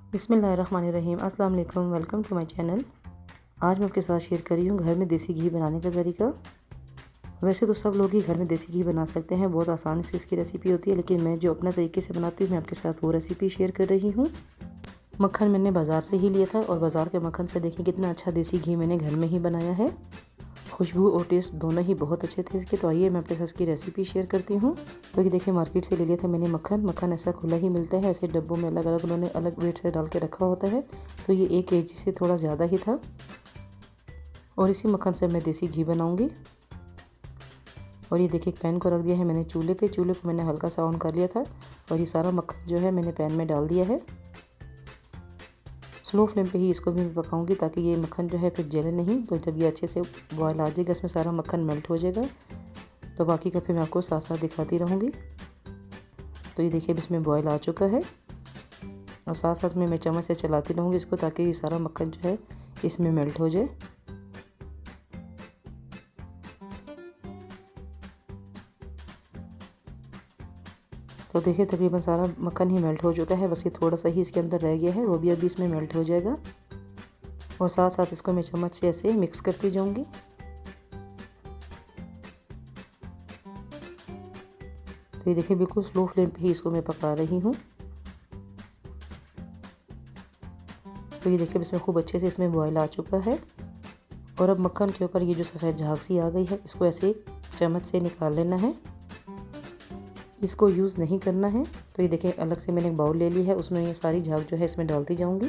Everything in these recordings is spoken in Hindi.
बिस्मिल्लाहिर्रहमानिर्रहीम। अस्सलाम वालेकुम, वेलकम टू माय चैनल। आज मैं आपके साथ शेयर कर रही हूँ घर में देसी घी बनाने का तरीका। वैसे तो सब लोग ही घर में देसी घी बना सकते हैं, बहुत आसानी से इसकी रेसिपी होती है, लेकिन मैं जो अपना तरीके से बनाती हूँ मैं आपके साथ वो रेसिपी शेयर कर रही हूँ। मक्खन मैंने बाज़ार से ही लिया था और बाज़ार के मक्खन से देखें कितना अच्छा देसी घी मैंने घर में ही बनाया है। खुशबू और टेस्ट दोनों ही बहुत अच्छे थे इसके। तो आइए मैं आपके साथ इसकी रेसिपी शेयर करती हूँ। तो ये देखिए, मार्केट से ले लिया था मैंने मक्खन ऐसा खुला ही मिलता है, ऐसे डब्बों में अलग अलग उन्होंने अलग वेट से डाल के रखा होता है। तो ये 1 kg से थोड़ा ज़्यादा ही था और इसी मक्खन से मैं देसी घी बनाऊँगी। और ये देखिए, एक पैन को रख दिया है मैंने चूल्हे पे। चूल्हे को मैंने हल्का सा ऑन कर लिया था और ये सारा मक्खन जो है मैंने पैन में डाल दिया है। स्लो फ्लेम पे ही इसको भी मैं पकाऊंगी ताकि ये मक्खन जो है फिर जले नहीं। तो जब ये अच्छे से बॉयल आ जाएगा, इसमें सारा मक्खन मेल्ट हो जाएगा, तो बाकी का फिर मैं आपको साथ साथ दिखाती रहूँगी। तो ये देखिए, अब इसमें बॉयल आ चुका है और साथ साथ में मैं चम्मच से चलाती रहूँगी इसको ताकि ये सारा मक्खन जो है इसमें मेल्ट हो जाए। तो देखिए, तकरीबन सारा मक्खन ही मेल्ट हो चुका है, बस ये थोड़ा सा ही इसके अंदर रह गया है, वो भी अभी इसमें मेल्ट हो जाएगा। और साथ साथ इसको मैं चम्मच से ऐसे मिक्स करती जाऊंगी। तो ये देखिए, बिल्कुल स्लो फ्लेम पे ही इसको मैं पका रही हूँ। तो ये देखिए, इसमें खूब अच्छे से इसमें बॉयल आ चुका है और अब मक्खन के ऊपर ये जो सफ़ेद झाग सी आ गई है, इसको ऐसे चम्मच से निकाल लेना है, इसको यूज़ नहीं करना है। तो ये देखिए, अलग से मैंने एक बाउल ले ली है, उसमें ये सारी झाग जो है इसमें डालती जाऊंगी।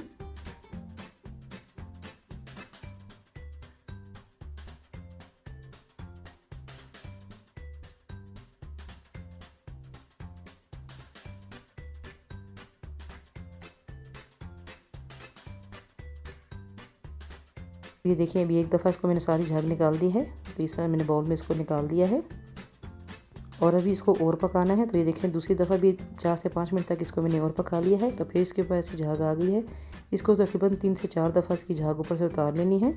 ये देखिए, अभी एक दफ़ा इसको मैंने सारी झाग निकाल दी है। तो इस तरह मैंने बाउल में इसको निकाल दिया है और अभी इसको और पकाना है। तो ये देखिए, दूसरी दफ़ा भी 4 से 5 मिनट तक इसको मैंने और पका लिया है। तो फिर इसके ऊपर ऐसी झाग आ गई है, इसको तकरीबन 3 से 4 दफ़ा इसकी झाग ऊपर से उतार लेनी है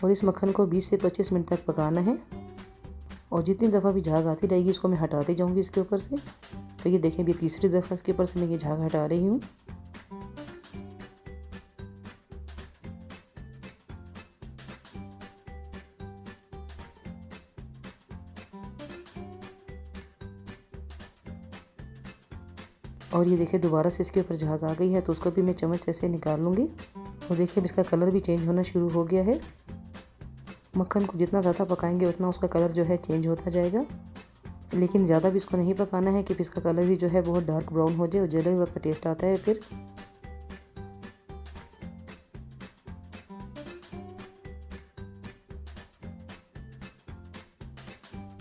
और इस मक्खन को 20 से 25 मिनट तक पकाना है। और जितनी दफ़ा भी झाग आती रहेगी इसको मैं हटाती जाऊँगी इसके ऊपर से। तो ये देखें, अभी तीसरी दफ़ा इसके ऊपर से मैं ये झाग हटा रही हूँ। और ये देखिए, दोबारा से इसके ऊपर झाग आ गई है, तो उसको भी मैं चम्मच से ऐसे निकाल लूँगी। और देखिए, अब इसका कलर भी चेंज होना शुरू हो गया है। मक्खन को जितना ज़्यादा पकाएंगे उतना उसका कलर जो है चेंज होता जाएगा, लेकिन ज़्यादा भी इसको नहीं पकाना है कि इसका कलर भी जो है बहुत डार्क ब्राउन हो जाए और जले हुए का टेस्ट आता है फिर।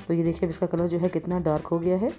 तो ये देखिए, अब इसका कलर जो है कितना डार्क हो गया है।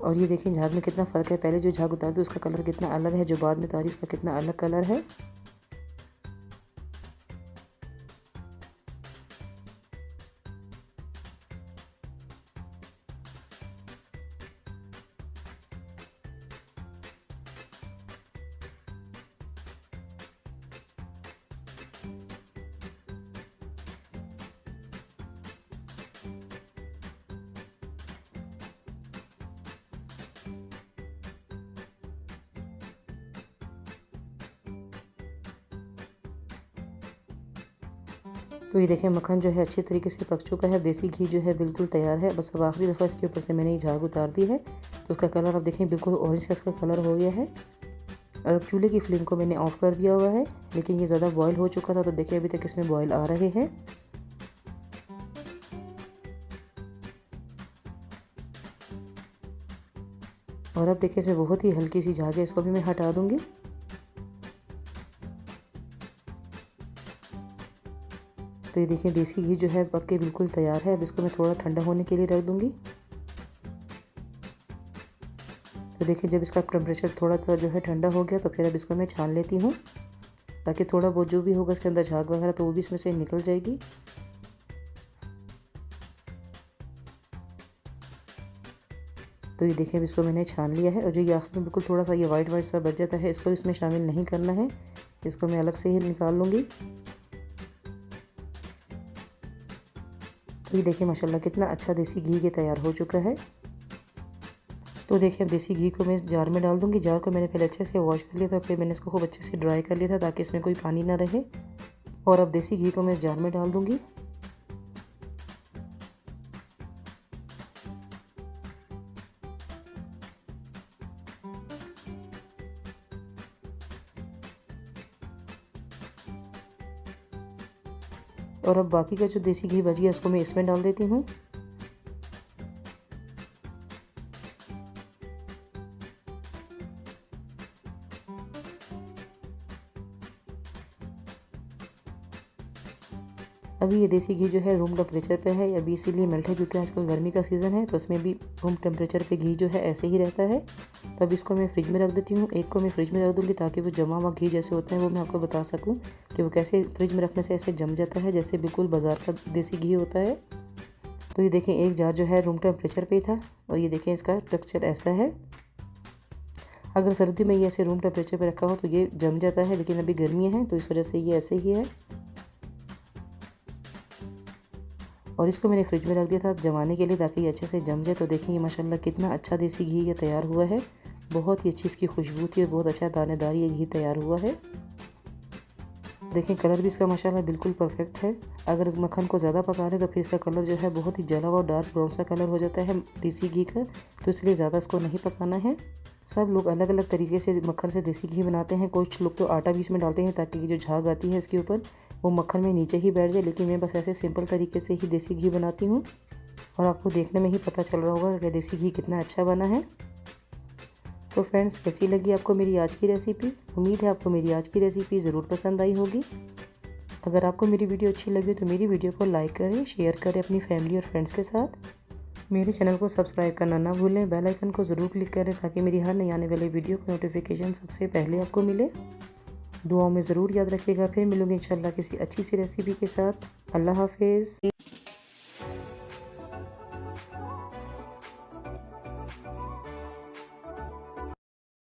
और ये देखें, झाग में कितना फ़र्क है, पहले जो झाग उतारी थी उसका कलर कितना अलग है, जो बाद में उतारी उसका कितना अलग कलर है। तो ये देखें, मक्खन जो है अच्छे तरीके से पक चुका है, देसी घी जो है बिल्कुल तैयार है। बस अब आखिरी दफ़ा इसके ऊपर से मैंने ये झाग उतार दी है, तो उसका कलर आप देखें बिल्कुल ऑरेंज सा इसका कलर हो गया है। और अब चूल्हे की फ्लेम को मैंने ऑफ़ कर दिया हुआ है, लेकिन ये ज़्यादा बॉयल हो चुका था। तो देखिए, अभी तक इसमें बॉयल आ रहे हैं। और अब देखिए, इसमें बहुत ही हल्की सी झाग है, इसको भी मैं हटा दूँगी। तो ये देखिए, देसी घी जो है पक के बिल्कुल तैयार है। अब इसको मैं थोड़ा ठंडा होने के लिए रख दूँगी। तो देखिए, जब इसका टेम्परेचर थोड़ा सा जो है ठंडा हो गया, तो फिर अब इसको मैं छान लेती हूँ। ताकि थोड़ा बहुत जो भी होगा इसके अंदर झाग वगैरह तो वो भी इसमें से निकल जाएगी। तो ये देखिए अब इसको मैंने छान लिया है, और जो ये आखिर में बिल्कुल थोड़ा सा ये वाइट वाइट सा बच जाता है इसको इसमें शामिल नहीं करना है, इसको मैं अलग से ही निकाल लूँगी। तो ये देखिए माशाल्लाह कितना अच्छा देसी घी ये तैयार हो चुका है। तो देखिए अब देसी घी को मैं इस जार में डाल दूँगी। जार को मैंने पहले अच्छे से वॉश कर लिया था, फिर मैंने इसको खूब अच्छे से ड्राई कर लिया था ताकि इसमें कोई पानी ना रहे। और अब देसी घी को मैं इस जार में डाल दूँगी। और अब बाकी का जो देसी घी बच गया उसको मैं इसमें डाल देती हूँ। अभी ये देसी घी जो है रूम टेम्परेचर पे है, अभी इसीलिए मेल्ट है क्योंकि आजकल गर्मी का सीज़न है, तो उसमें भी रूम टेम्परेचर पे घी जो है ऐसे ही रहता है। तो अब इसको मैं फ्रिज में रख देती हूँ। एक को मैं फ्रिज में रख दूँगी ताकि वो जमा हुआ घी जैसे होते हैं वो मैं आपको बता सकूँ कि वो कैसे फ्रिज में रखने से ऐसे जम जाता है जैसे बिल्कुल बाज़ार का देसी घी होता है। तो ये देखें एक जार जो है रूम टेम्परेचर पे ही था, और ये देखें इसका टेक्सचर ऐसा है। अगर सर्दी में ये ऐसे रूम टेम्परेचर पे रखा हो तो ये जम जाता है, लेकिन अभी गर्मी है तो इस वजह से ये ऐसे ही है। और इसको मैंने फ्रिज में रख दिया था जमाने के लिए ताकि ये अच्छे से जम जाए। तो देखिए ये माशाल्लाह कितना अच्छा देसी घी ये तैयार हुआ है। बहुत ही अच्छी इसकी खुशबू थी और बहुत अच्छा दानेदार ये घी तैयार हुआ है। देखें कलर भी इसका माशाल्लाह बिल्कुल परफेक्ट है। अगर इस मक्खन को ज़्यादा पका लें तो फिर इसका कलर जो है बहुत ही जला हुआ डार्क ब्राउन सा कलर हो जाता है देसी घी का, तो इसलिए ज़्यादा इसको नहीं पकाना है। सब लोग अलग अलग तरीके से मक्खन से देसी घी बनाते हैं। कुछ लोग तो आटा बीच में डालते हैं ताकि जो झाग आती है इसके ऊपर वो मक्खन में नीचे ही बैठ जाए, लेकिन मैं बस ऐसे सिंपल तरीके से ही देसी घी बनाती हूँ। और आपको देखने में ही पता चल रहा होगा कि देसी घी कितना अच्छा बना है। तो फ्रेंड्स कैसी लगी आपको मेरी आज की रेसिपी? उम्मीद है आपको मेरी आज की रेसिपी ज़रूर पसंद आई होगी। अगर आपको मेरी वीडियो अच्छी लगी तो मेरी वीडियो को लाइक करें, शेयर करें अपनी फैमिली और फ्रेंड्स के साथ। मेरे चैनल को सब्सक्राइब करना ना भूलें, बेल आइकन को ज़रूर क्लिक करें ताकि मेरी हर नई आने वाली वीडियो का नोटिफिकेशन सबसे पहले आपको मिले। दुआओं में ज़रूर याद रखिएगा। फिर मिलूंगी इंशाल्लाह किसी अच्छी सी रेसिपी के साथ। अल्लाह हाफिज़।